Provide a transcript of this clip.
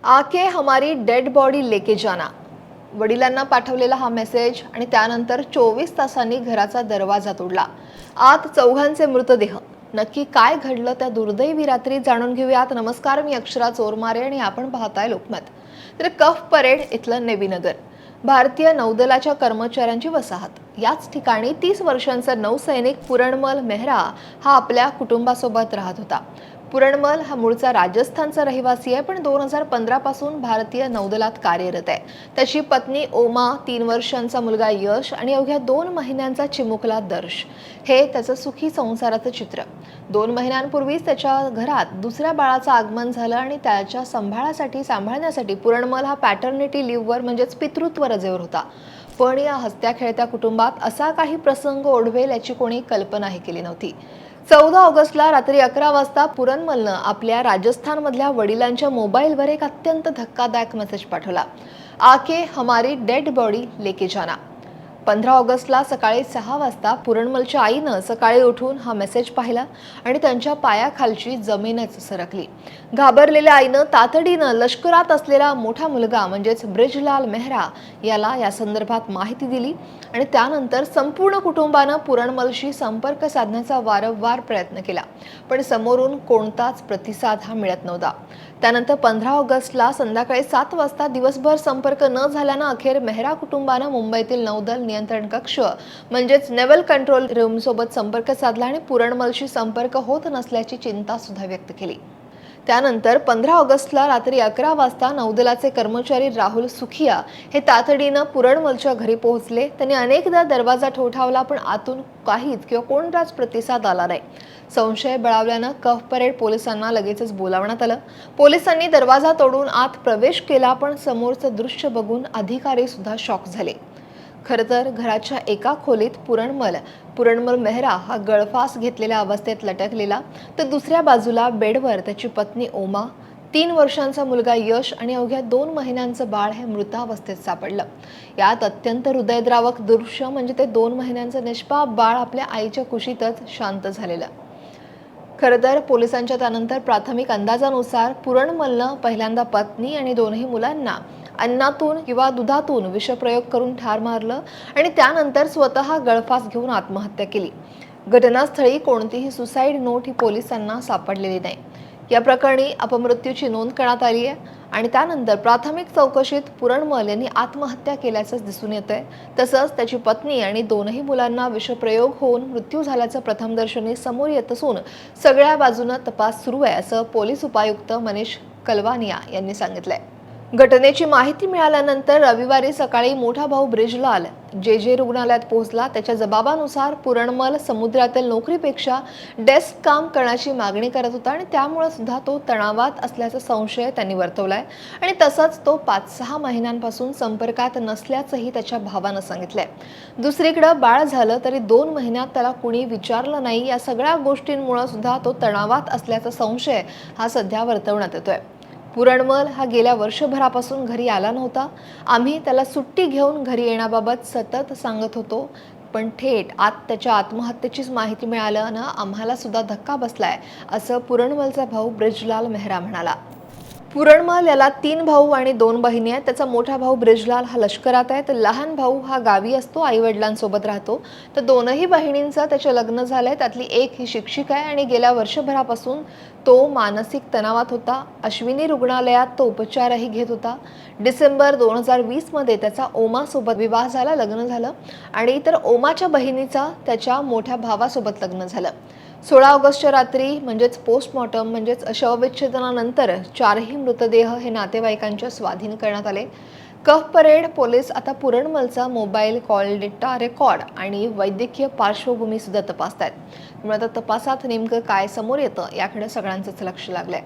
आके हमारी dead body लेके जाना, वडिलांना पाठवलेला हा मेसेज आणि त्यानंतर 24 तासांनी घराचा दरवाजा तोडला. आत चौघांचे मृतदेह. नक्की काय घडलं त्या दुर्दैवी रात्री जाणून घेऊयात. नमस्कार, मी अक्षरा चोरमारे आणि आपण पाहताय लोकमत. तर कफ परेड इथलं नेव्हीनगर, भारतीय नौदलाच्या कर्मचाऱ्यांची वसाहत. याच ठिकाणी 30 वर्षांचा नौसैनिक पुरणमल मेहरा हा आपल्या कुटुंबासोबत राहत होता. पुरणमल हा मूळचा राजस्थानचा रहिवासी आहे, पण 2015 पासून भारतीय नौदलात कार्यरत आहे. त्याची पत्नी ओमा, 3 वर्षांचा मुलगा यश आणि अवघ्या 2 महिन्यांचा चिमुकला दर्श हे त्याचं सुखी संसाराचं चित्र. 2 महिन्यांपूर्वीच त्याच्या घरात दुसऱ्या बाळाचं आगमन झालं आणि त्याच्या सांभाळण्यासाठी पुरणमल हा पॅटर्निटी लिव्हवर म्हणजेच पितृत्व रजेवर होता. पण या हसत्या खेळत्या कुटुंबात असा काही प्रसंग ओढवेल याची कोणी कल्पनाही केली नव्हती. 14 ऑगस्टला रात्री 11 वाजता पुरणमलनं आपल्या राजस्थानमधल्या वडिलांच्या मोबाईलवर एक अत्यंत धक्कादायक मेसेज पाठवला. आके हमारी डेड बॉडी लेके जाना. 15 ऑगस्टला सकाळी 6 वाजता पुरणमलच्या आईनं सकाळी उठून हा मेसेज पाहिला आणि त्यांच्या पायाखालची जमीनच सरकली. घाबरलेल्या आईनं तातडीनं लष्करात असलेला मोठा मुलगा म्हणजेच ब्रिजलाल मेहरा याला या संदर्भात माहिती दिली आणि त्यानंतर संपूर्ण कुटुंबानं पुरणमलशी संपर्क साधण्याचा वारंवार प्रयत्न केला, पण समोरून कोणताच प्रतिसाद हा मिळत नव्हता. त्यानंतर 15 ऑगस्टला संध्याकाळी 7 वाजता दिवसभर संपर्क न झाल्यानं अखेर मेहरा कुटुंबानं मुंबईतील नौदल नियंत्रण कक्ष म्हणजेच नेव्हल कंट्रोल रूम सोबत संपर्क साधला आणि पुरणमलशी संपर्क होत नसल्याची चिंता सुद्धा व्यक्त केली. त्यानंतर 15 ऑगस्टला रात्री 11 वाजता नौदलाचे कर्मचारी राहुल सुखिया हे तातडीनं पुरणमलच्या घरी पोहोचले. त्यांनी अनेकदा दरवाजा ठोठावला, पण आतून काहीच किंवा कोणताच प्रतिसाद आला नाही. संशय बळावल्यानं कफ परेड पोलिसांना लगेचच बोलावण्यात आलं. पोलिसांनी दरवाजा तोडून आत प्रवेश केला, पण समोरचं दृश्य बघून अधिकारी सुद्धा शॉक झाले. खरं तर घराच्या एका खोलीत पुरणमल मेहरा हा गळफास घेतलेल्या अवस्थेत लटकलेला, तर दुसऱ्या बाजूला बेडवर त्याची पत्नी ओमा, 3 वर्षांचा मुलगा यश आणि अवघ्या 2 महिन्यांचं बाळ हे मृतावस्थेत सापडलं. यात अत्यंत हृदयद्रावक दृश्य म्हणजे ते 2 महिन्यांचं निष्पाप बाळ आपल्या आईच्या कुशीतच शांत झालेलं. खरं तर पोलिसांच्या त्यानंतर प्राथमिक अंदाजानुसार पुरणमलनं पहिल्यांदा पत्नी आणि 2ही मुलांना अन्नातून किंवा दुधातून विषप्रयोग करून ठार मारलं आणि त्यानंतर स्वतः गळफास घेऊन आत्महत्या केली. घटनास्थळी कोणतीही सुसाईड नोट ही पोलिसांना सापडलेली नाही. या प्रकरणी अपमृत्यूची नोंद करण्यात आली आहे आणि त्यानंतर प्राथमिक चौकशीत पुरणमल यांनी आत्महत्या केल्याचं दिसून येतंय. तसंच त्याची पत्नी आणि 2ही मुलांना विषप्रयोग होऊन मृत्यू झाल्याचं प्रथमदर्शनी समोर येत असून सगळ्या बाजूनं तपास सुरू आहे, असं पोलीस उपायुक्त मनीष कलवानिया यांनी सांगितलंय. घटनेची माहिती मिळाल्यानंतर रविवारी सकाळी मोठा भाऊ ब्रिजलाल जे रुग्णालयात पोहोचला. त्याच्या जबाबानुसार पुरणमल समुद्रातील नोकरीपेक्षा डेस्क काम करण्याची मागणी करत होता आणि त्यामुळे सुद्धा तो तणावात असल्याचा संशय त्यांनी वर्तवलाय आणि तसंच तो 5-6 महिन्यांपासून संपर्कात नसल्याचंही त्याच्या भावानं सांगितलंय. दुसरीकडे बाळ झालं तरी 2 महिन्यात त्याला कुणी विचारलं नाही. या सगळ्या गोष्टींमुळे सुद्धा तो तणावात असल्याचा संशय हा सध्या वर्तवण्यात येतोय. पुरणमल हा गेल्या वर्षभरापासून घरी आला नव्हता. आम्ही त्याला सुट्टी घेऊन घरी येण्याबाबत सतत सांगत होतो, पण थेट त्याच्या आत्महत्येचीच माहिती मिळाल्यानं आम्हाला सुद्धा धक्का बसलाय, असं पुरणमलचा भाऊ ब्रिजलाल मेहरा म्हणाला. पुरणमल याला 3 भाऊ आणि 2 बहिणी आहेत. त्याचा मोठा भाऊ ब्रिजलाल हा लष्करात आहे, तर लहान भाऊ हा गावी असतो, आई वडिलांसोबत राहतो. तर 2ही बहिणींचं त्याचे लग्न झालंय. त्यातली एक ही शिक्षिका आहे आणि गेल्या वर्षभरापासून तो मानसिक तणावात होता. अश्विनी रुग्णालयात तो उपचारही घेत होता. डिसेंबर 2020 मध्ये त्याचा ओमासोबत विवाह झाला, लग्न झालं आणि तर ओमाच्या बहिणीचा त्याच्या मोठ्या भावासोबत लग्न झालं. 16 ऑगस्टच्या रात्री म्हणजेच पोस्टमॉर्टम म्हणजेच शवविच्छेदनानंतर 4ही मृतदेह हे नातेवाईकांच्या स्वाधीन करण्यात आले. कफ परेड पोलीस आता पुरणमलचा मोबाईल कॉल डेटा रेकॉर्ड आणि वैद्यकीय पार्श्वभूमी सुद्धा तपासत आहेत. त्यामुळे आता तपासात नेमकं काय समोर येतं याकडे सगळ्यांचंच लक्ष लागलंय.